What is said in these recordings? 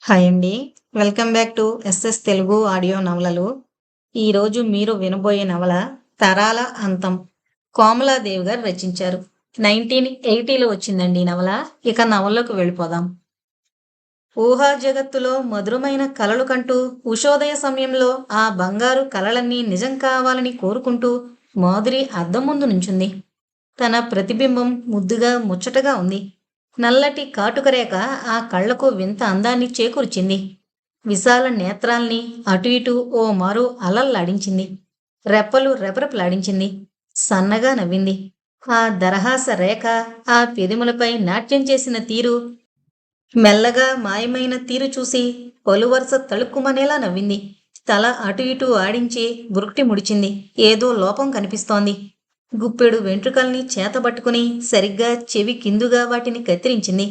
Hi అండి. Welcome back to SS Telugu audio నవలలు. ఈరోజు మీరు వినబోయే నవల 'తరాల అంతం'. కోమలాదేవి గారు రచించారు. 1980లో వచ్చిందండి ఈ నవల. ఇక నవల్లోకి వెళ్ళిపోదాం. ఊహా జగత్తులో మధురమైన కలలు కంటూ ఉషోదయ సమయంలో ఆ బంగారు కలలన్నీ నిజం కావాలని కోరుకుంటూ మాధురి అద్దం ముందు నుంచుంది. తన ప్రతిబింబం ముద్దుగా ముచ్చటగా ఉంది. నల్లటి కాటుకరేఖ ఆ కళ్లకు వింత అందాన్ని చేకూర్చింది. విశాల నేత్రాల్ని అటు ఇటు ఓ మారు అలల్లాడించింది. రెప్పలు రెపరెపలాడించింది. సన్నగా నవ్వింది. ఆ దరహాస రేఖ, ఆ పెదిములపై నాట్యం చేసిన తీరు, మెల్లగా మాయమైన తీరు చూసి పలువరుస తళుక్కుమనేలా నవ్వింది. తల అటు ఇటు ఆడించి బురుక్టి ముడిచింది. ఏదో లోపం కనిపిస్తోంది. గుప్పెడు వెంట్రుకల్ని చేతబట్టుకుని సరిగ్గా చెవి కిందుగా వాటిని కత్తిరించింది.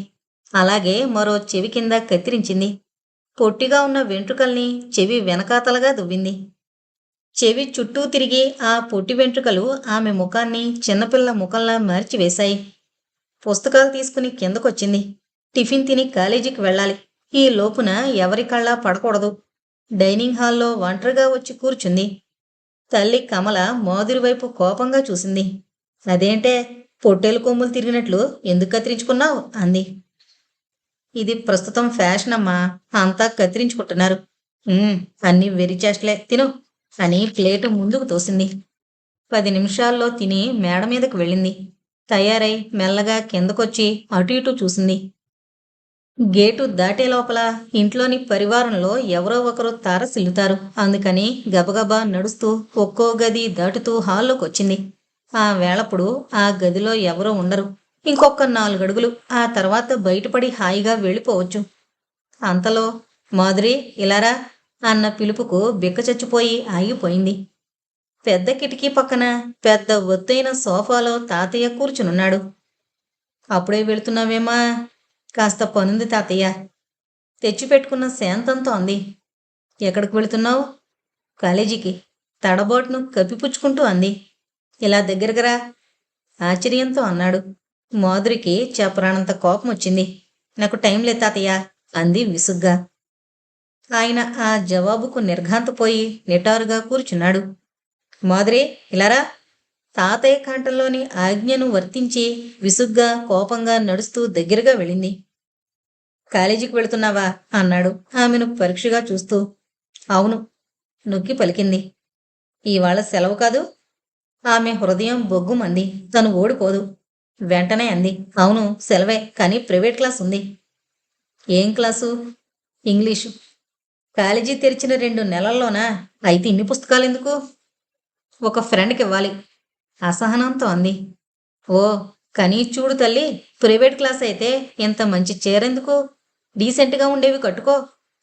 అలాగే మరో చెవి కింద కత్తిరించింది. పొట్టిగా ఉన్న వెంట్రుకల్ని చెవి వెనకాతలగా దువ్వింది. చెవి చుట్టూ తిరిగి ఆ పొట్టి వెంట్రుకలు ఆమె ముఖాన్ని చిన్నపిల్ల ముఖంలా మార్చివేశాయి. పుస్తకాలు తీసుకుని కిందకొచ్చింది. టిఫిన్ తిని కాలేజీకి వెళ్ళాలి. ఈ లోపున ఎవరి కళ్ళా పడకూడదు. డైనింగ్ హాల్లో ఒంటరిగా వచ్చి కూర్చుంది. తల్లి కమల మాధురి వైపు కోపంగా చూసింది. అదేంటే పొట్టేలు కొమ్ములు తిరిగినట్లు ఎందుకు కత్తిరించుకున్నావు అంది. ఇది ప్రస్తుతం ఫ్యాషన్ అమ్మా, అంతా కత్తిరించుకుంటున్నారు. అన్నీ వెరిచేష్టలే, తిను అని ప్లేటు ముందుకు తోసింది. 10 నిమిషాల్లో తిని మేడ మీదకు వెళ్ళింది. తయారై మెల్లగా కిందకొచ్చి అటు ఇటు చూసింది. గేటు దాటే లోపల ఇంట్లోని పరివారంలో ఎవరో ఒకరు తారసిల్లుతారు. అందుకని గబగబా నడుస్తూ ఒక్కో గది దాటుతూ హాల్లోకొచ్చింది. ఆ వేళప్పుడు ఆ గదిలో ఎవరూ ఉండరు. ఇంకొక 4 అడుగులు, ఆ తర్వాత బయటపడి హాయిగా వెళ్ళిపోవచ్చు. అంతలో మాధురి ఇలారా అన్న పిలుపుకు బిక్కచచ్చిపోయి ఆగిపోయింది. పెద్ద కిటికీ పక్కన పెద్ద ఒత్తైన సోఫాలో తాతయ్య కూర్చునున్నాడు. అప్పుడే వెళుతున్నావేమా? కాస్త పనుంది తాతయ్య. తెచ్చిపెట్టుకున్న శాంతంతో అంది. ఎక్కడికి వెళుతున్నావు? కాలేజీకి. తడబాటును కప్పిపుచ్చుకుంటూ అంది. ఇలా దగ్గరకు రా ఆశ్చర్యంతో అన్నాడు. మాధురికి చెప్పరానంత కోపం వచ్చింది. నాకు టైం లేదు తాతయ్య అంది విసుగ్గా. ఆయన ఆ జవాబుకు నిర్ఘాంతపోయి నిటారుగా కూర్చున్నాడు. మాధురి ఇలారా తాతయ్య కంఠంలోని ఆజ్ఞను వర్తించి విసుగ్గా కోపంగా నడుస్తూ దగ్గరగా వెళ్ళింది. కాలేజీకి వెళుతున్నావా అన్నాడు ఆమెను పరీక్షగా చూస్తూ. అవును నొక్కి పలికింది. ఇవాళ సెలవు కాదు? ఆమె హృదయం బొగ్గుమంది. తను ఓడిపోదు. వెంటనే అంది. అవును సెలవే, కానీ ప్రైవేట్ క్లాస్ ఉంది. ఏం క్లాసు? ఇంగ్లీషు. కాలేజీ తెరిచిన 2 నెలల్లోనా? అయితే ఇన్ని పుస్తకాలు ఎందుకు? ఒక ఫ్రెండ్కి ఇవ్వాలి అసహనంతో అంది. ఓ కనీ చూడు తల్లి, ప్రైవేట్ క్లాస్ అయితే ఇంత మంచి చీరెందుకు? డీసెంట్గా ఉండేవి కట్టుకో.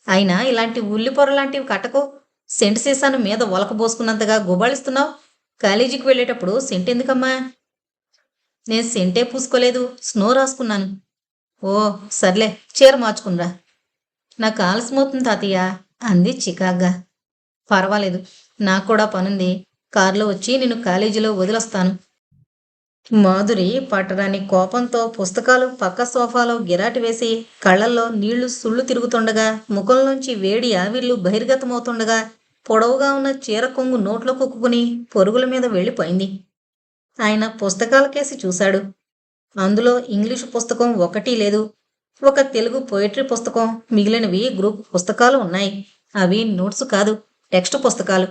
అయినా ఇలాంటి ఉల్లి పొరలాంటివి కట్టకు. సెంటు సీసాను మీద ఒలకబోసుకున్నంతగా గుబాళిస్తున్నావు. కాలేజీకి వెళ్ళేటప్పుడు సెంట్ ఎందుకమ్మా? నేను సెంటే పూసుకోలేదు, స్నో రాసుకున్నాను. ఓ సర్లే, చీర మార్చుకునిరా. నాకు ఆలస్యమవుతుంది తాతయ్య అంది చికాగ్గా. పర్వాలేదు, నాకు కూడా పనుంది. కారులో వచ్చి నిన్ను కాలేజీలో వదిలొస్తాను. మాధురి పట్టరాని కోపంతో పుస్తకాలు పక్క సోఫాలో గిరాటి వేసి కళ్ళల్లో నీళ్లు సుళ్ళు తిరుగుతుండగా, ముఖంలోంచి వేడి ఆవిర్లు బహిర్గతమవుతుండగా, పొడవుగా ఉన్న చీర కొంగు నోట్లో కుక్కుని పొరుగుల మీద వెళ్ళిపోయింది. ఆయన పుస్తకాల కేసి చూశాడు. అందులో ఇంగ్లీషు పుస్తకం ఒకటి లేదు. ఒక తెలుగు పోయిటరీ పుస్తకం, మిగిలినవి గ్రూప్ పుస్తకాలు ఉన్నాయి. అవి నోట్సు కాదు, టెక్స్ట్ పుస్తకాలు.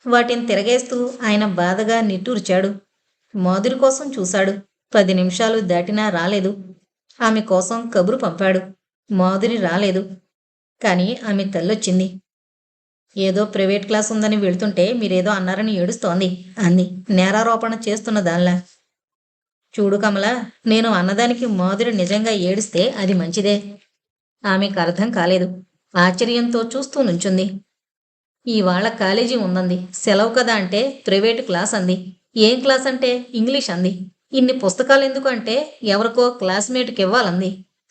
వాటిని తిరగేస్తూ ఆయన బాధగా నిట్టూర్చాడు. మాధురి కోసం చూశాడు. 10 నిమిషాలు దాటినా రాలేదు. ఆమె కోసం కబురు పంపాడు. మాధురి రాలేదు. కానీ ఆమె తల్లొచ్చింది. ఏదో ప్రైవేట్ క్లాస్ ఉందని వెళ్తుంటే మీరేదో అన్నారని ఏడుస్తోంది అంది నేరారోపణ చేస్తున్న దానిలా. చూడు కమల, నేను అన్నదానికి మాధురి నిజంగా ఏడిస్తే అది మంచిదే. ఆమెకు అర్థం కాలేదు. ఆశ్చర్యంతో చూస్తూ నుంచుంది. ఇవాళ కాలేజీ ఉందంది. సెలవు కదా అంటే ప్రైవేటు క్లాస్ అంది. ఏం క్లాస్ అంటే ఇంగ్లీష్ అంది. ఇన్ని పుస్తకాలు ఎందుకు అంటే ఎవరికో క్లాస్మేట్కి ఇవ్వాలంది.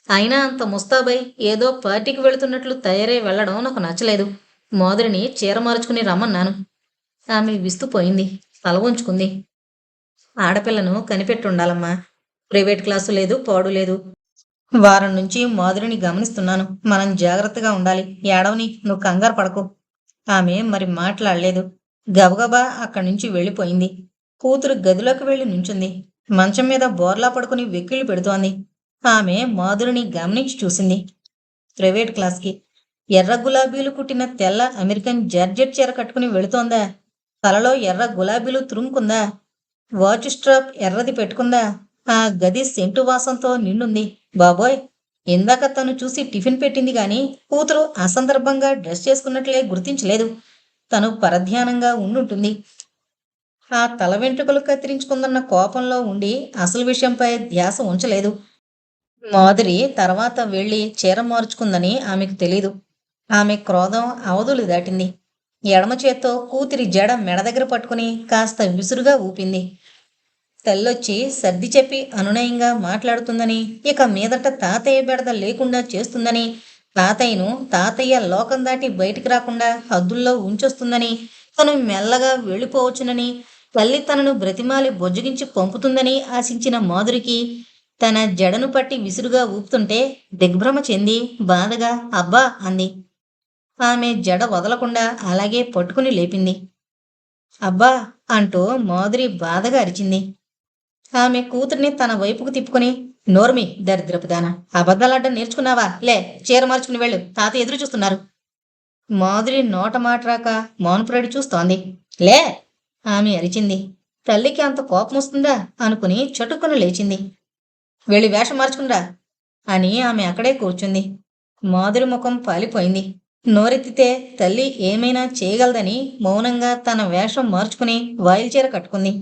అయినా అంత ముస్తాబై ఏదో పార్టీకి వెళుతున్నట్లు తయారై వెళ్లడం నాకు నచ్చలేదు. మాధురిని చీర మార్చుకుని రమ్మన్నాను. ఆమె విస్తుపోయింది. తల ఉంచుకుంది. ఆడపిల్లను కనిపెట్టుండాలమ్మా. ప్రైవేట్ క్లాసు లేదు, పాడు లేదు. వారం నుంచి మాధురిని గమనిస్తున్నాను. మనం జాగ్రత్తగా ఉండాలి. ఏడవని, నువ్వు కంగారు పడకు. ఆమె మరి మాట్లాడలేదు. గబగబా అక్కడి నుంచి వెళ్ళిపోయింది. కూతురు గదిలోకి వెళ్ళి నుంచుంది. మంచం మీద బోర్లా పడుకుని వెక్కిళ్ళు పెడుతోంది. ఆమె మాధురిని గమనించి చూసింది. ప్రైవేట్ క్లాస్కి ఎర్ర గులాబీలు కుట్టిన తెల్ల అమెరికన్ జార్జెట్ చీర కట్టుకుని వెళుతోందా? తలలో ఎర్ర గులాబీలు తురుముకుందా? Watch strap ఎర్రది పెట్టుకుందా? ఆ గది సెంటు వాసంతో నిండుంది. బాబోయ్! ఇందాక తను చూసి టిఫిన్ పెట్టింది గాని కూతురు అసందర్భంగా డ్రెస్ చేసుకున్నట్లే గుర్తించలేదు. తను పరధ్యానంగా ఉండుంటుంది. ఆ తల వెంట్రుకలు కత్తిరించుకుందన్న కోపంలో ఉండి అసలు విషయంపై ధ్యాస ఉంచలేదు. మాధురి తర్వాత వెళ్ళి చీర మార్చుకుందని ఆమెకు తెలీదు. ఆమె క్రోధం అవధులు దాటింది. ఎడమ చేత్తో కూతురి జడ మెడ దగ్గర పట్టుకుని కాస్త విసురుగా ఊపింది. తల్లొచ్చి సర్ది చెప్పి అనునయంగా మాట్లాడుతుందని, ఇక మీదట తాతయ్య బెడద లేకుండా చేస్తుందని, తాతయ్యను తాతయ్య లోకం దాటి బయటికి రాకుండా హద్దుల్లో ఉంచొస్తుందని, తను మెల్లగా వెళ్ళిపోవచ్చునని, తల్లి తనను బ్రతిమాలి బొజ్జగించి పంపుతుందని ఆశించిన మాధురికి తన జడను పట్టి విసురుగా ఊపుతుంటే దిగ్భ్రమ చెంది బాధగా అబ్బా అంది. ఆమె జడ వదలకుండా అలాగే పట్టుకుని లేపింది. అబ్బా అంటూ మాధురి బాధగా అరిచింది. ఆమె కూతుర్ని తన వైపుకు తిప్పుకొని, నోర్మి దరిద్రపుదాన, అబద్ధాలాడ్డం నేర్చుకున్నావా? లే, చీర మార్చుకుని వెళ్ళు, తాత ఎదురు చూస్తున్నారు. మాధురి నోట మాట్రాక మౌనపురేడి చూస్తోంది. లే, ఆమె అరిచింది. తల్లికి అంత కోపం వస్తుందా అనుకుని చటుక్కున లేచింది. వెళ్ళి వేషం మార్చుకునిరా అని ఆమె అక్కడే కూర్చుంది. మాధురి ముఖం పాలిపోయింది. నోరెత్తితే తల్లి ఏమైనా చేయగలదని మౌనంగా తన వేషం మార్చుకుని వాయిల్చీర కట్టుకుంది.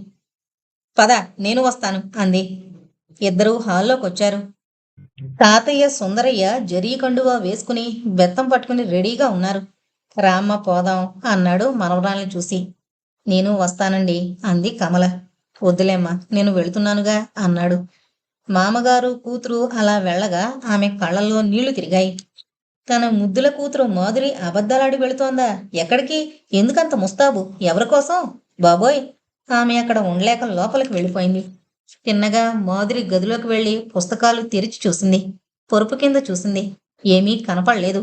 పద, నేను వస్తాను అంది. ఇద్దరూ హాల్లోకొచ్చారు. తాతయ్య సుందరయ్య జరీ కండువా వేసుకుని బెత్తం పట్టుకుని రెడీగా ఉన్నారు. రామ్మ పోదాం అన్నాడు మనవరాల్ని చూసి. నేను వస్తానండి అంది కమల. వద్దులేమ్మా, నేను వెళుతున్నానుగా అన్నాడు. మామగారు కూతురు అలా వెళ్ళగా ఆమె కళ్ళల్లో నీళ్లు తిరిగాయి. తన ముద్దుల కూతురు మాధురి అబద్ధాలాడి వెళుతోందా? ఎక్కడికి? ఎందుకంత ముస్తాబు? ఎవరికోసం? బాబోయ్! ఆమె అక్కడ ఉండలేక లోపలికి వెళ్ళిపోయింది. తిన్నగా మాధురి గదిలోకి వెళ్ళి పుస్తకాలు తెరిచి చూసింది. పొరుపు కింద చూసింది. ఏమీ కనపడలేదు.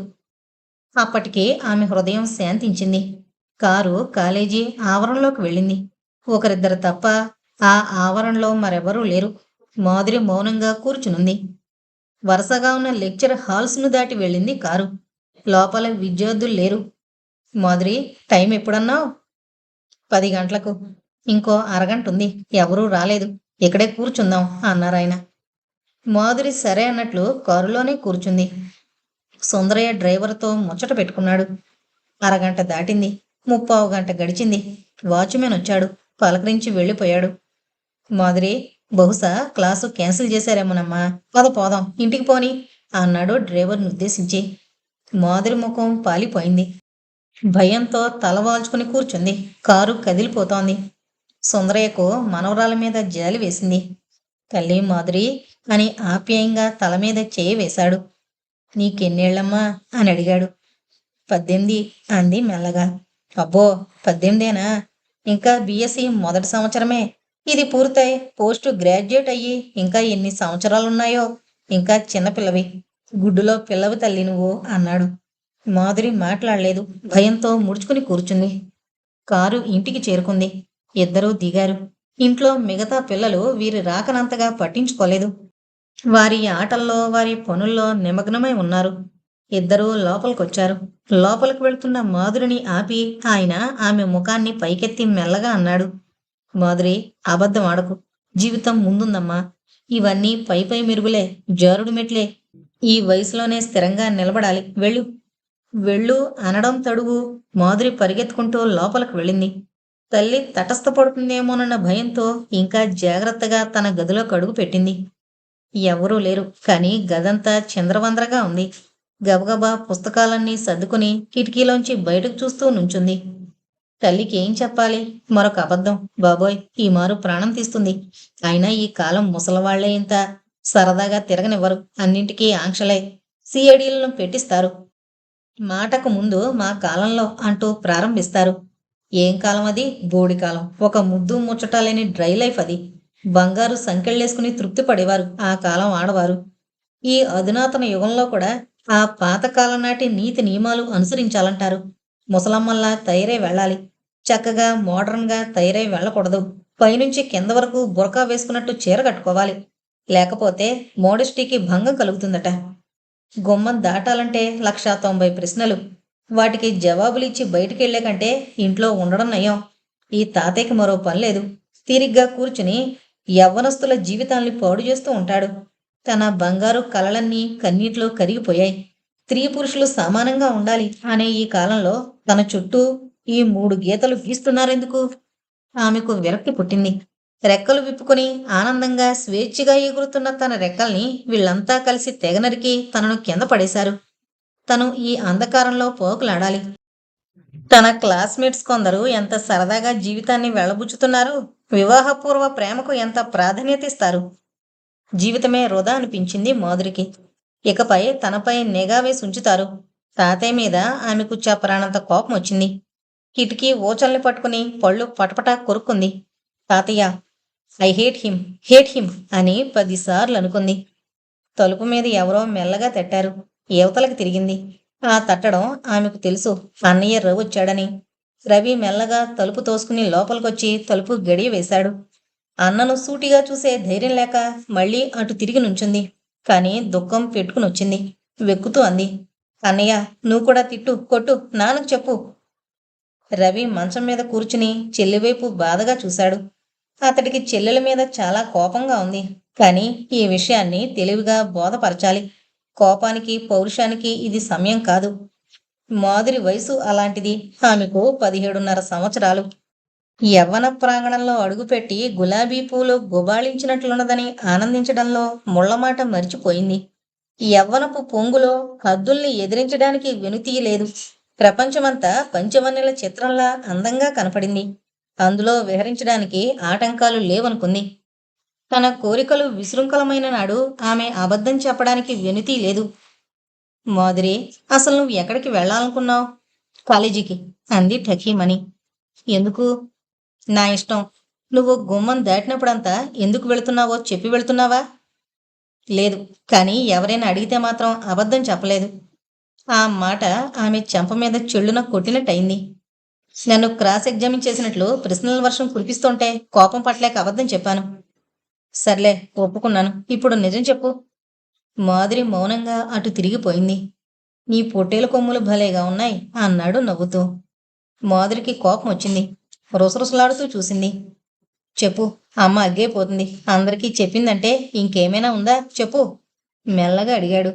అప్పటికే ఆమె హృదయం శాంతించింది. కారు కాలేజీ ఆవరణలోకి వెళ్ళింది. ఒకరిద్దరు తప్ప ఆ ఆవరణలో మరెవరూ లేరు. మాధురి మౌనంగా కూర్చునుంది. వరుసగా ఉన్న లెక్చర్ హాల్స్ను దాటి వెళ్ళింది కారు. లోపల విద్యార్థులు లేరు. మాధురి, టైం ఎప్పుడన్నావు? 10 గంటలకు. ఇంకో అరగంట ఉంది. ఎవరూ రాలేదు. ఇక్కడే కూర్చుందాం అన్నారాయన. మాధురి సరే అన్నట్లు కారులోనే కూర్చుంది. సుందరయ్య డ్రైవర్తో ముచ్చట పెట్టుకున్నాడు. అరగంట దాటింది. 3/4 గంట గడిచింది. వాచ్మెన్ వచ్చాడు. పలకరించి వెళ్ళిపోయాడు. మాధురి, బహుశా క్లాసు క్యాన్సిల్ చేశారేమోనమ్మా. పద పోదాం, ఇంటికి పోని అన్నాడు డ్రైవర్ను ఉద్దేశించి. మాధురి ముఖం పాలిపోయింది. భయంతో తలవాల్చుకుని కూర్చుంది. కారు కదిలిపోతోంది. సుందరయ్యకు మనవరాల మీద జాలి వేసింది. తల్లి మాధురి అని ఆప్యాయంగా తల మీద చేయి వేశాడు. నీకెన్నేళ్లమ్మా అని అడిగాడు. 18 అంది మెల్లగా. అబ్బో, 18ఏనా? ఇంకా బిఎస్సి మొదటి సంవత్సరమే. ఇది పూర్తయి పోస్ట్ గ్రాడ్యుయేట్ అయ్యి ఇంకా ఎన్ని సంవత్సరాలున్నాయో. ఇంకా చిన్నపిల్లవి. గుడ్డులో పిల్లవి తల్లి నువ్వు అన్నాడు. మాధురి మాట్లాడలేదు. భయంతో ముడుచుకుని కూర్చుంది. కారు ఇంటికి చేరుకుంది. ఇద్దరూ దిగారు. ఇంట్లో మిగతా పిల్లలు వీరి రాకనంతగా పట్టించుకోలేదు. వారి ఆటల్లో వారి పనుల్లో నిమగ్నమై ఉన్నారు. ఇద్దరూ లోపలికొచ్చారు. లోపలికి వెళ్తున్న మాధురిని ఆపి ఆయన ఆమె ముఖాన్ని పైకెత్తి మెల్లగా అన్నాడు. మాధురి, అబద్ధం ఆడకు. జీవితం ముందుందమ్మా. ఇవన్నీ పై పై మెరుగులే, జారుడు మెట్లే. ఈ వయసులోనే స్థిరంగా నిలబడాలి. వెళ్ళు. వెళ్ళు అనడం తడువు. మాధురి పరిగెత్తుకుంటూ లోపలికి వెళ్ళింది. తల్లి తటస్థపడుతుందేమోనన్న భయంతో ఇంకా జాగ్రత్తగా తన గదిలోకి అడుగు పెట్టింది. ఎవరూ లేరు. కానీ గదంతా చిందరవందరగా ఉంది. గబగబా పుస్తకాలన్నీ సర్దుకుని కిటికీలోంచి బయటకు చూస్తూ నుంచుంది. తల్లికి ఏం చెప్పాలి? మరొక అబద్ధం బాబోయ్, ఈ మారు ప్రాణం తీస్తుంది. అయినా ఈ కాలం ముసలవాళ్లే ఇంత సరదాగా తిరగనివ్వరు. అన్నింటికీ ఆంక్షలే. సిఐడీలను పెట్టిస్తారు. మాటకు ముందు మా కాలంలో అంటూ ప్రారంభిస్తారు. ఏం కాలం అది? బోడి కాలం. ఒక ముద్దు ముచ్చట లేని డ్రై లైఫ్ అది. బంగారు సంకెళ్ళేసుకుని తృప్తి పడేవారు ఆ కాలం ఆడవారు. ఈ అధునాతన యుగంలో కూడా ఆ పాతకాలం నాటి నీతి నియమాలు అనుసరించాలంటారు. ముసలమ్మల్లా తయారై వెళ్ళాలి. చక్కగా మోడర్న్‌గా తయారై వెళ్ళకూడదు. పైనుంచి కింద వరకు బురకా వేసుకున్నట్టు చీర కట్టుకోవాలి. లేకపోతే మోడెస్టీకి భంగం కలుగుతుందట. గుమ్మం దాటాలంటే 1,90,000 ప్రశ్నలు. వాటికి జవాబులిచ్చి బయటికెళ్ళే కంటే ఇంట్లో ఉండడం నయం. ఈ తాతయ్యకి మరో పనిలేదు. తీరిగ్గా కూర్చుని యవ్వనస్తుల జీవితాల్ని పాడు చేస్తూ ఉంటాడు. తన బంగారు కలలన్నీ కన్నీటిలో కరిగిపోయాయి. స్త్రీ పురుషులు సమానంగా ఉండాలి అనే ఈ కాలంలో తన చుట్టూ ఈ 3 గీతలు గీస్తున్నారెందుకు? ఆమెకు విరక్తి పుట్టింది. రెక్కలు విప్పుకొని ఆనందంగా స్వేచ్ఛగా ఎగురుతున్న తన రెక్కల్ని వీళ్ళంతా కలిసి తెగ నరికి తనను కింద పడేశారు. తను ఈ అంధకారంలో పోకులాడాలి. తన క్లాస్మేట్స్ కొందరు ఎంత సరదాగా జీవితాన్ని వెళ్ళబుచ్చుతున్నారు. వివాహపూర్వ ప్రేమకు ఎంత ప్రాధాన్యత ఇస్తారు. జీవితమే వృధా అనిపించింది మాధురికి. ఇకపై తనపై నిఘా వేసి ఉంచుతారు. తాతయ్య మీద ఆమెకు చెప్పరానంత కోపం వచ్చింది. కిటికీ ఊచల్ని పట్టుకుని పళ్ళు పటపటా కొరుక్కుంది. తాతయ్య, ఐ హేట్ హిమ్ అని 10 సార్లు అనుకుంది. తలుపు మీద ఎవరో మెల్లగా తట్టారు. యువతలకి తిరిగింది. ఆ తట్టడం ఆమెకు తెలుసు. అన్నయ్య రవి వచ్చాడని. రవి మెల్లగా తలుపు తోసుకుని లోపలికొచ్చి తలుపు గడియ వేశాడు. అన్నను సూటిగా చూసే ధైర్యం లేక మళ్ళీ అటు తిరిగి నుంచుంది. కాని దుఃఖం పెట్టుకునొచ్చింది. వెక్కుతూ అంది, అన్నయ్య, నువ్వు కూడా తిట్టు, కొట్టు, నాన్నకు చెప్పు. రవి మంచం మీద కూర్చుని చెల్లివైపు బాధగా చూశాడు. అతడికి చెల్లెల మీద చాలా కోపంగా ఉంది. కాని ఈ విషయాన్ని తెలివిగా బోధపరచాలి. కోపానికి పౌరుషానికి ఇది సమయం కాదు. మాధురి వయసు అలాంటిది. ఆమెకు 17.5 సంవత్సరాలు. యవ్వన ప్రాంగణంలో అడుగుపెట్టి గులాబీ పూలు గుబాళించినట్లున్నదని ఆనందించడంలో ముళ్ళమాట మరిచిపోయింది. యవ్వనపు పొంగులో హద్దుల్ని ఎదిరించడానికి వెనుతీయలేదు. ప్రపంచమంతా పంచవన్నెల చిత్రంలా అందంగా కనపడింది. అందులో విహరించడానికి ఆటంకాలు లేవనుకుంది. తన కోరికలు విశృంఖలమైన నాడు ఆమె అబద్ధం చెప్పడానికి వెనుతీ లేదు. మాధురి, అసలు నువ్వు ఎక్కడికి వెళ్ళాలనుకున్నావు? కాలేజీకి, అంది ఠకీమని. ఎందుకు? నా ఇష్టం. నువ్వు గుమ్మం దాటినప్పుడంతా ఎందుకు వెళుతున్నావో చెప్పి వెళుతున్నావా? లేదు, కానీ ఎవరైనా అడిగితే మాత్రం అబద్ధం చెప్పలేదు. ఆ మాట ఆమె చెంప మీద చెళ్ళున కొట్టినట్టయింది. నన్ను క్రాస్ ఎగ్జామిన్ చేసినట్లు ప్రశ్నల వర్షం కురిపిస్తుంటే కోపం పట్టలేక అబద్ధం చెప్పాను. సర్లే, ఒప్పుకున్నాను. ఇప్పుడు నిజం చెప్పు. మాధురి మౌనంగా అటు తిరిగిపోయింది. నీ పొట్టేలు కొమ్ములు భలేగా ఉన్నాయి అన్నాడు నవ్వుతూ. మాధురికి కోపం వచ్చింది. రుసరుసలాడుతూ చూసింది. చెప్పు, అమ్మ అగ్గైపోతుంది. అందరికీ చెప్పిందంటే ఇంకేమైనా ఉందా చెప్పు, మెల్లగా అడిగాడు.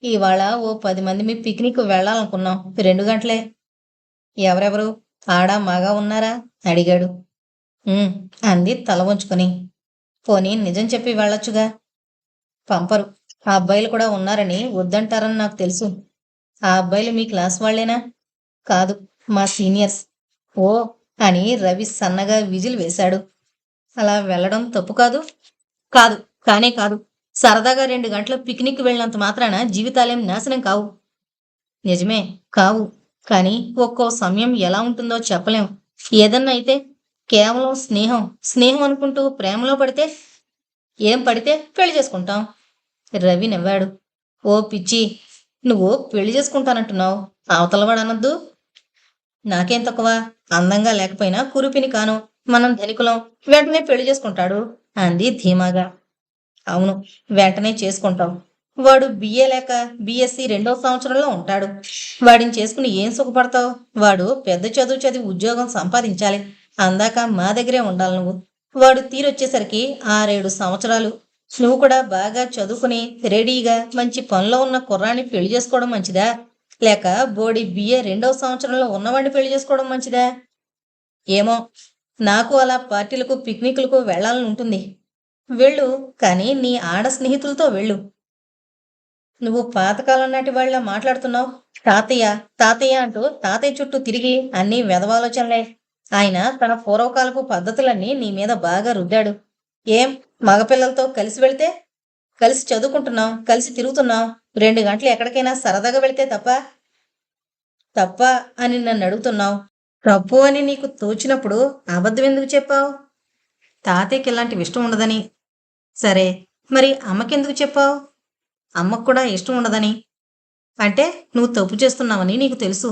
ఇవాళ ఓ 10 మంది మీ పిక్నిక్ వెళ్ళాలనుకున్నాం. 2 గంటలే. ఎవరెవరు? ఆడ మగా ఉన్నారా? అడిగాడు. అంది తల వంచుకొని. పోనీ నిజం చెప్పి వెళ్ళొచ్చుగా. పంపరు. ఆ అబ్బాయిలు కూడా ఉన్నారని వద్దంటారని నాకు తెలుసు. ఆ అబ్బాయిలు మీ క్లాస్ వాళ్లేనా? కాదు, మా సీనియర్స్. ఓ అని రవి సన్నగా విజిల్ వేశాడు. అలా వెళ్ళడం తప్పు కాదు? కాదు, కానే కాదు. సరదాగా 2 గంటల పిక్నిక్ వెళ్ళినంత మాత్రాన జీవితాలేం నాశనం కావు. నిజమే కావు. కానీ ఒక్కో సమయం ఎలా ఉంటుందో చెప్పలేం. ఏదన్నా అయితే కేవలం స్నేహం స్నేహం అనుకుంటూ ప్రేమలో పడితే, ఏం పడితే పెళ్లి చేసుకుంటాం. రవి నవ్వాడు. ఓ పిచ్చి, నువ్వు పెళ్లి చేసుకుంటానంటున్నావు. అవతలవాడనొద్దు. నాకేం తక్కువ? అందంగా లేకపోయినా కురుపిని కాను. మనం ధనికులం. వెంటనే పెళ్లి చేసుకుంటాడు అంది ధీమాగా. అవును, వెంటనే చేసుకుంటాం. వాడు బిఏ లేక బిఎస్సి 2వ సంవత్సరంలో ఉంటాడు. వాడిని చేసుకుని ఏం సుఖపడతావు? వాడు పెద్ద చదువు చదివి ఉద్యోగం సంపాదించాలి. అందాక మా దగ్గరే ఉండాలి నువ్వు. వాడు తీరొచ్చేసరికి 6-7 సంవత్సరాలు. నువ్వు కూడా బాగా చదువుకుని రెడీగా మంచి పనిలో ఉన్న కుర్రాన్ని పెళ్లి చేసుకోవడం మంచిదా? లేక బోడి బిఏ 2వ సంవత్సరంలో ఉన్నవాడిని పెళ్లి చేసుకోవడం మంచిదా? ఏమో, నాకు అలా పార్టీలకు పిక్నిక్లకు వెళ్లాలని ఉంటుంది. వెళ్ళు, కానీ నీ ఆడ స్నేహితులతో వెళ్ళు. నువ్వు పాతకాలం నాటి వాళ్ళ మాట్లాడుతున్నావు. తాతయ్య తాతయ్య అంటూ తాతయ్య చుట్టూ తిరిగి అన్నీ వెధవాలోచనలే. ఆయన తన పూర్వకాలపు పద్ధతులన్నీ నీ మీద బాగా రుద్దాడు. ఏం, మగపిల్లలతో కలిసి వెళితే? కలిసి చదువుకుంటున్నాం, కలిసి తిరుగుతున్నాం. 2 గంటలు ఎక్కడికైనా సరదాగా వెళితే తప్ప? తప్ప అని నన్ను అడుగుతున్నావు. తప్పు అని నీకు తోచినప్పుడు అబద్ధం ఎందుకు చెప్పావు? తాతయ్యకి ఇలాంటి ఇష్టం ఉండదని. సరే, మరి అమ్మకెందుకు చెప్పావు? అమ్మకు కూడా ఇష్టం ఉండదని. అంటే నువ్వు తప్పు చేస్తున్నావని నీకు తెలుసు.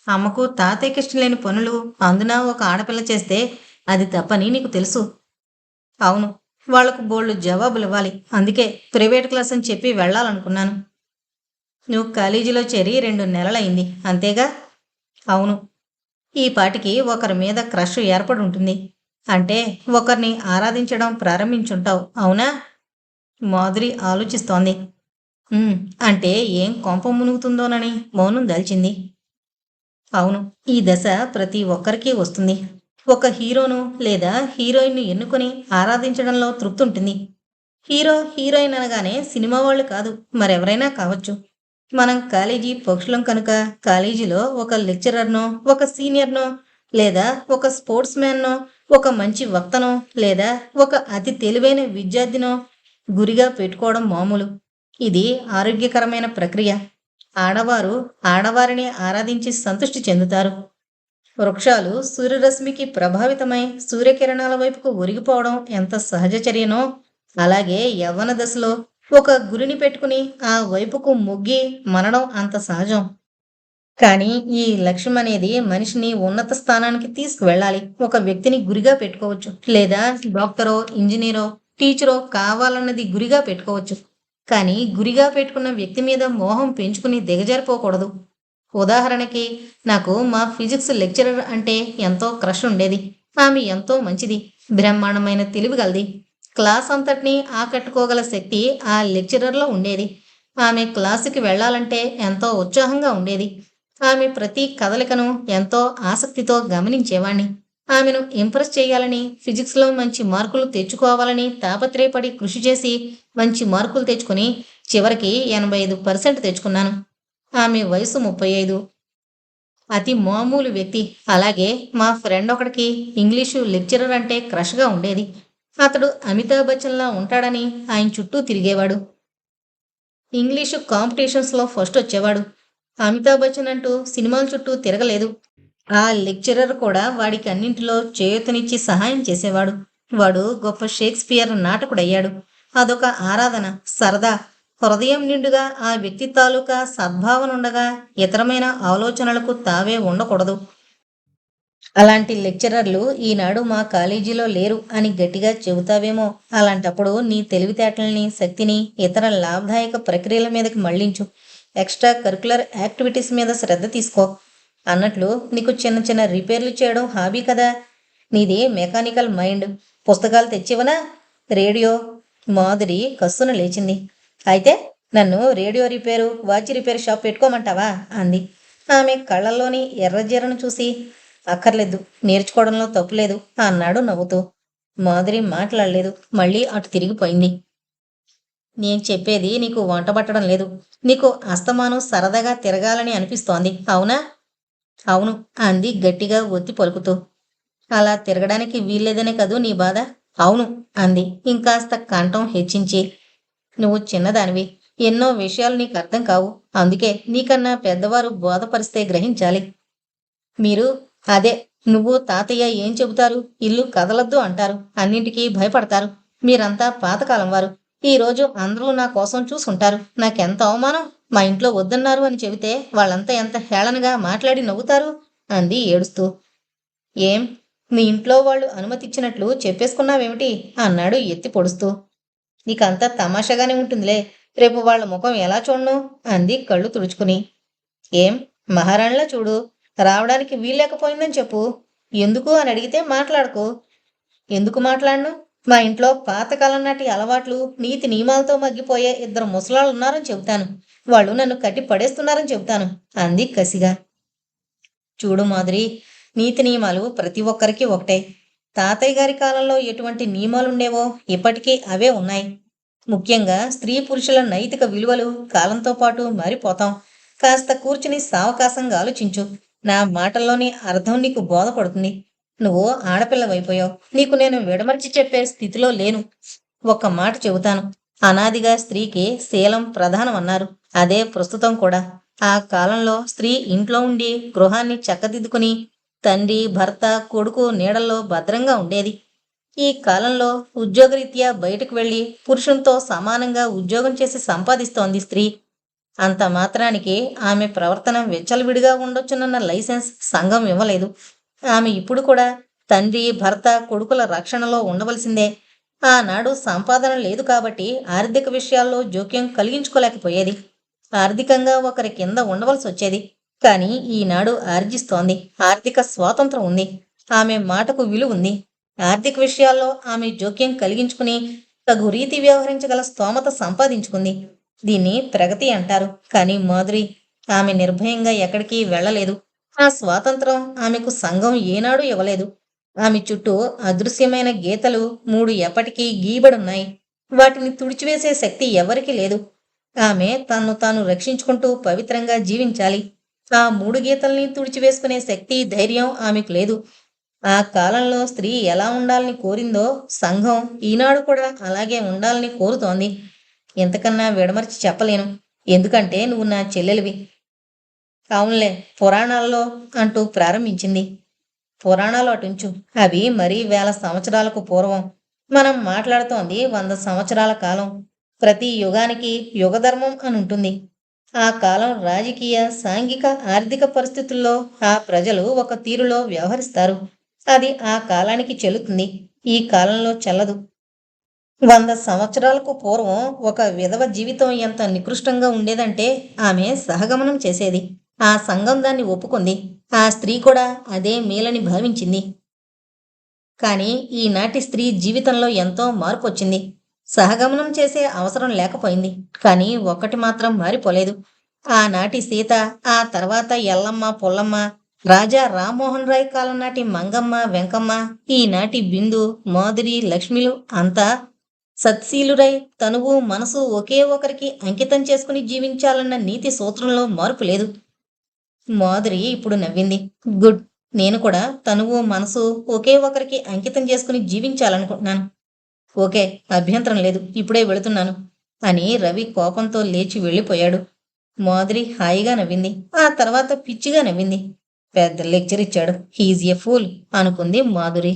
అమ్మకు తాతయ్యకి ఇష్టం లేని పనులు అందున ఒక ఆడపిల్ల చేస్తే అది తప్పని నీకు తెలుసు. అవును. వాళ్లకు బోల్డు జవాబులివ్వాలి. అందుకే ప్రైవేట్ క్లాస్ అని చెప్పి వెళ్ళాలనుకున్నాను. నువ్వు కాలేజీలో చేరి 2 నెలలయింది అంతేగా? అవును. ఈ పాటికి ఒకరి మీద క్రష్ ఏర్పడి ఉంటుంది. అంటే ఒకరిని ఆరాధించడం ప్రారంభించుంటావు అవునా? మాధురి ఆలోచిస్తోంది. "ఉమ్, అంటే ఏం కొంప మునుగుతుందోనని మౌనం దాల్చింది. అవును. ఈ దశ ప్రతి ఒక్కరికి వస్తుంది. ఒక హీరోను లేదా హీరోయిన్‌ను ఎన్నుకొని ఆరాధించడంలో తృప్తి ఉంటుంది. హీరో, హీరోయిన్ అనగానే సినిమా వాళ్ళు కాదు, మరెవరైనా కావచ్చు. మనం కాలేజీ పక్షులం కనుక కాలేజీలో ఒక లెక్చరర్‌నో, ఒక సీనియర్‌నో లేదా ఒక స్పోర్ట్స్ మ్యాన్‌నో, ఒక మంచి వక్తనో లేదా ఒక అతి తెలివైన విద్యార్థినో గురిగా పెట్టుకోవడం మామూలు. ఇది ఆరోగ్యకరమైన ప్రక్రియ. ఆడవారు ఆడవారిని ఆరాధించి సంతృష్టి చెందుతారు. వృక్షాలు సూర్యరశ్మికి ప్రభావితమై సూర్యకిరణాల వైపుకు ఒరిగిపోవడం ఎంత సహజ చర్యనో, అలాగే యవ్వన దశలో ఒక గురిని పెట్టుకుని ఆ వైపుకు మొగ్గి మనడం అంత సహజం. కానీ ఈ లక్ష్యం అనేది మనిషిని ఉన్నత స్థానానికి తీసుకువెళ్ళాలి. ఒక వ్యక్తిని గురిగా పెట్టుకోవచ్చు. లేదా డాక్టరో, ఇంజినీరో, టీచరో కావాలన్నది గురిగా పెట్టుకోవచ్చు. కానీ గురిగా పెట్టుకున్న వ్యక్తి మీద మోహం పెంచుకుని దిగజారిపోకూడదు. ఉదాహరణకి నాకు మా ఫిజిక్స్ లెక్చరర్ అంటే ఎంతో క్రష్ ఉండేది. ఆమె ఎంతో మంచిది. బ్రహ్మాండమైన తెలివి గలది. క్లాస్ అంతటినీ ఆకట్టుకోగల శక్తి ఆ లెక్చరర్‌లో ఉండేది. ఆమె క్లాసుకి వెళ్ళాలంటే ఎంతో ఉత్సాహంగా ఉండేది. ఆమె ప్రతి కదలికను ఎంతో ఆసక్తితో గమనించేవాణ్ణి. ఆమెను ఇంప్రెస్ చేయాలని, ఫిజిక్స్‌లో మంచి మార్కులు తెచ్చుకోవాలని తాపత్రయపడి కృషి చేసి మంచి మార్కులు తెచ్చుకొని చివరికి 85% తెచ్చుకున్నాను. ఆమె వయసు 35. అతి మామూలు వ్యక్తి. అలాగే మా ఫ్రెండ్ ఒకడికి ఇంగ్లీషు లెక్చరర్ అంటే క్రష్‌గా ఉండేది. అతడు అమితాబ్ బచ్చన్‌లా ఉంటాడని ఆయన చుట్టూ తిరిగేవాడు. ఇంగ్లీషు కాంపిటీషన్స్‌లో ఫస్ట్ వచ్చేవాడు. అమితాబ్ బచ్చన్ అంటూ సినిమాల చుట్టూ తిరగలేదు. ఆ లెక్చరర్ కూడా వాడికి అన్నింటిలో చేయూతనిచ్చి సహాయం చేసేవాడు. వాడు గొప్ప షేక్స్‌పియర్ నాటకుడయ్యాడు. అదొక ఆరాధన, సరదా. హృదయం నిండుగా ఆ వ్యక్తి తాలూకా సద్భావనుండగా ఇతరమైన ఆలోచనలకు తావే ఉండకూడదు. అలాంటి లెక్చరర్లు ఈనాడు మా కాలేజీలో లేరు అని గట్టిగా చెబుతావేమో. అలాంటప్పుడు నీ తెలివితేటల్ని, శక్తిని ఇతర లాభదాయక ప్రక్రియల మీదకి మళ్లించు. ఎక్స్ట్రా కరిక్యులర్ యాక్టివిటీస్ మీద శ్రద్ధ తీసుకో. అన్నట్లు నీకు చిన్న చిన్న రిపేర్లు చేయడం హాబీ కదా. నీది మెకానికల్ మైండ్. పుస్తకాలు తెచ్చివనా? రేడియో. మాధురి కస్సున లేచింది. అయితే నన్ను radio repair, watch repair shop పెట్టుకోమంటావా అంది. ఆమె కళ్ళల్లోని ఎర్రజీరను చూసి అక్కర్లేదు, నేర్చుకోవడంలో తప్పులేదు అన్నాడు నవ్వుతూ. మాధురి మాట్లాడలేదు. మళ్ళీ అటు తిరిగిపోయింది. నేను చెప్పేది నీకు వంట పట్టడం లేదు. నీకు అస్తమానం సరదాగా తిరగాలని అనిపిస్తోంది అవునా? అవును అంది గట్టిగా ఒత్తి పలుకుతూ. అలా తిరగడానికి వీల్లేదనే కదూ నీ బాధ? అవును అంది ఇంకాస్త కంఠం హెచ్చించి. నువ్వు చిన్నదానివి. ఎన్నో విషయాలు నీకు అర్థం కావు. అందుకే నీకన్నా పెద్దవారు బోధపరిస్తే గ్రహించాలి. మీరు అదే నువ్వు తాతయ్య ఏం చెబుతారు? ఇల్లు కదలొద్దు అంటారు. అన్నింటికీ భయపడతారు. మీరంతా పాతకాలం వారు. ఈ రోజు అందరూ నా కోసం చూసుంటారు. నాకెంత అవమానం. మా ఇంట్లో వద్దన్నారు అని చెబితే వాళ్ళంతా ఎంత హేళనగా మాట్లాడి నవ్వుతారు అంది ఏడుస్తూ. ఏం మీ ఇంట్లో వాళ్ళు అనుమతిచ్చినట్లు చెప్పేసుకున్నావేమిటి అన్నాడు ఎత్తి పొడుస్తూ. నీకంతా తమాషాగానే ఉంటుందిలే. రేపు వాళ్ళ ముఖం ఎలా చూడను అంది కళ్ళు తుడుచుకుని. ఏం మహారాణిలా చూడు. రావడానికి వీల్లేకపోయిందని చెప్పు. ఎందుకు అని అడిగితే మాట్లాడకు. ఎందుకు మాట్లాడను? మా ఇంట్లో పాతకాలం నాటి అలవాట్లు, నీతి నియమాలతో మగ్గిపోయే 2 ముసలాళ్ళున్నారని చెబుతాను. వాళ్ళు నన్ను కట్టి పడేస్తున్నారని చెబుతాను అంది కసిగా. చూడు మాధురి, నీతి నియమాలు ప్రతి ఒక్కరికి ఒకటే. తాతయ్య గారి కాలంలో ఎటువంటి నియమాలుండేవో ఇప్పటికీ అవే ఉన్నాయి. ముఖ్యంగా స్త్రీ పురుషుల నైతిక విలువలు కాలంతో పాటు మారిపోతాం. కాస్త కూర్చుని సావకాశంగా ఆలోచించు. నా మాటల్లోని అర్థం నీకు బోధపడుతుంది. నువ్వు ఆడపిల్లవైపోయావు. నీకు నేను విడమర్చి చెప్పే స్థితిలో లేను. ఒక్క మాట చెబుతాను. అనాదిగా స్త్రీకి శీలం ప్రధానం అన్నారు. అదే ప్రస్తుతం కూడా. ఆ కాలంలో స్త్రీ ఇంట్లో ఉండి గృహాన్ని చక్కదిద్దుకుని తండ్రి, భర్త, కొడుకు నీడల్లో భద్రంగా ఉండేది. ఈ కాలంలో ఉద్యోగరీత్యా బయటకు వెళ్ళి పురుషునితో సమానంగా ఉద్యోగం చేసి సంపాదిస్తోంది స్త్రీ. అంత మాత్రానికి ఆమె ప్రవర్తన విచ్చలవిడిగా ఉండొచ్చునన్న లైసెన్స్ సంఘం ఇవ్వలేదు. ఆమె ఇప్పుడు కూడా తండ్రి, భర్త, కొడుకుల రక్షణలో ఉండవలసిందే. ఆనాడు సంపాదన లేదు కాబట్టి ఆర్థిక విషయాల్లో జోక్యం కలిగించుకోలేకపోయేది. ఆర్థికంగా ఒకరి కింద ఉండవలసి వచ్చేది. కానీ ఈనాడు ఆర్జిస్తోంది. ఆర్థిక స్వాతంత్రం ఉంది. ఆమె మాటకు విలువ ఉంది. ఆర్థిక విషయాల్లో ఆమె జోక్యం కలిగించుకుని తగు రీతి వ్యవహరించగల స్తోమత సంపాదించుకుంది. దీన్ని ప్రగతి అంటారు. కానీ మాధురి, ఆమె నిర్భయంగా ఎక్కడికి వెళ్ళలేదు. ఆ స్వాతంత్రం ఆమెకు సంఘం ఏనాడు ఇవ్వలేదు. ఆమె చుట్టూ అదృశ్యమైన గీతలు 3 ఎప్పటికీ గీయబడున్నాయి. వాటిని తుడిచివేసే శక్తి ఎవరికీ లేదు. ఆమె తన్ను తాను రక్షించుకుంటూ పవిత్రంగా జీవించాలి. ఆ 3 గీతల్ని తుడిచివేసుకునే శక్తి, ధైర్యం ఆమెకు లేదు. ఆ కాలంలో స్త్రీ ఎలా ఉండాలని కోరిందో సంఘం ఈనాడు కూడా అలాగే ఉండాలని కోరుతోంది. ఇంతకన్నా విడమర్చి చెప్పలేను. ఎందుకంటే నువ్వు నా చెల్లెలివి. అవునులే, పురాణాల్లో అంటూ ప్రారంభించింది. పురాణాలు అటుంచు. అవి మరీ వేల సంవత్సరాలకు పూర్వం. మనం మాట్లాడుతోంది 100 సంవత్సరాల కాలం. ప్రతి యుగానికి యుగధర్మం అని ఉంటుంది. ఆ కాలం రాజకీయ, సాంఘిక, ఆర్థిక పరిస్థితుల్లో ఆ ప్రజలు ఒక తీరులో వ్యవహరిస్తారు. అది ఆ కాలానికి చెల్లుతుంది. ఈ కాలంలో చెల్లదు. 100 సంవత్సరాలకు పూర్వం ఒక విధవ జీవితం ఎంత నికృష్టంగా ఉండేదంటే ఆమె సహగమనం చేసేది. ఆ సంఘం దాన్ని ఒప్పుకుంది. ఆ స్త్రీ కూడా అదే మేలని భావించింది. కానీ ఈనాటి స్త్రీ జీవితంలో ఎంతో మార్పు వచ్చింది. సహగమనం చేసే అవసరం లేకపోయింది. కానీ ఒక్కటి మాత్రం మారిపోలేదు. ఆనాటి సీత, ఆ తర్వాత ఎల్లమ్మ, పుల్లమ్మ, రాజా రామ్మోహన్ రాయ్ కాలం నాటి మంగమ్మ, వెంకమ్మ, ఈనాటి బిందు, మాధురి, లక్ష్మిలు అంతా సత్శీలురై తనువు, మనసు ఒకే ఒకరికి అంకితం చేసుకుని జీవించాలన్న నీతి సూత్రంలో మార్పు లేదు. మాధురి ఇప్పుడు నవ్వింది. గుడ్. నేను కూడా తనువు, మనసు ఒకే ఒకరికి అంకితం చేసుకుని జీవించాలనుకుంటున్నాను. ఓకే, అభ్యంతరం లేదు. ఇప్పుడే వెళుతున్నాను అని రవి కోపంతో లేచి వెళ్ళిపోయాడు. మాధురి హాయిగా నవ్వింది. ఆ తర్వాత పిచ్చిగా నవ్వింది. పెద్ద లెక్చర్ ఇచ్చాడు. హీజ్ ఎ ఫూల్ అనుకుంది మాధురి.